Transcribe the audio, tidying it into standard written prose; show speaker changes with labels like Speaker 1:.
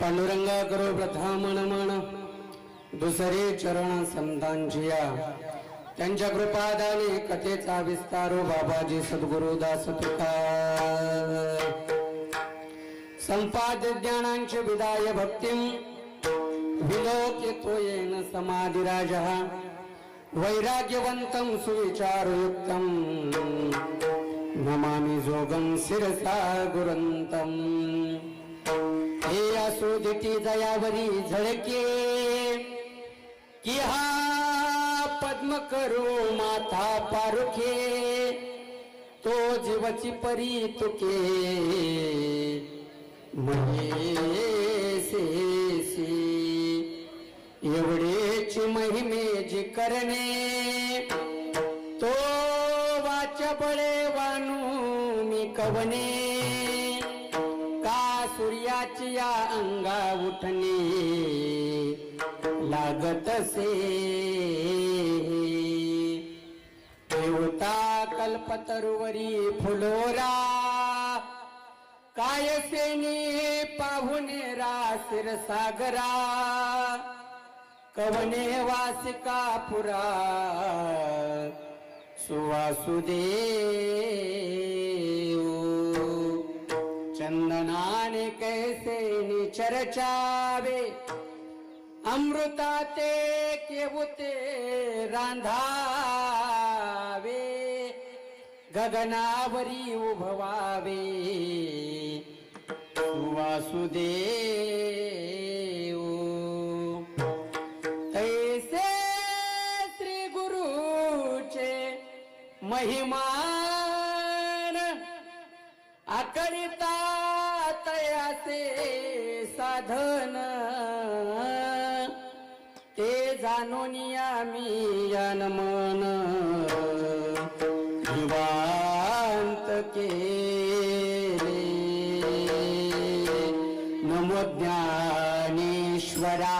Speaker 1: पांडुरंगा करो प्रथम नमन दुसरे चरण संतांचिया त्यांच्या कृपादाने कथेचा विस्तारो बाबाजी सद्गुरु दास तुकार संपाद्य ज्ञानांचे विदाय भक्तिम विलोकितो येन समाधिराजः वैराग्यवंतं सुविचारयुक्तं नमामि जोगं शिरसा गुरंतं हे असुदिती दयावरी झळके की हा पद्म करू माथा पारुखे तो जीवची परी तुके एवढेची महिमे जी करणे तो वाचा बळे वानू मी कवने का सूर्याची या अंगा उठणे लागत से देवता कल्पतरुवरी फुलोरा काय सेनी पाहुणे रासिर सागरा कवने वासिका पुरा सुवासुदेव चंदनाने कैसे निचरचावे अमृताते केवते रांधावे गगनावरी उभवावे वासुदेव तैसे श्री गुरुचे महिमान आकरिता तयासे साधन ते जाणून आम्ही मन निवांत केले नमो ज्ञानेश्वरा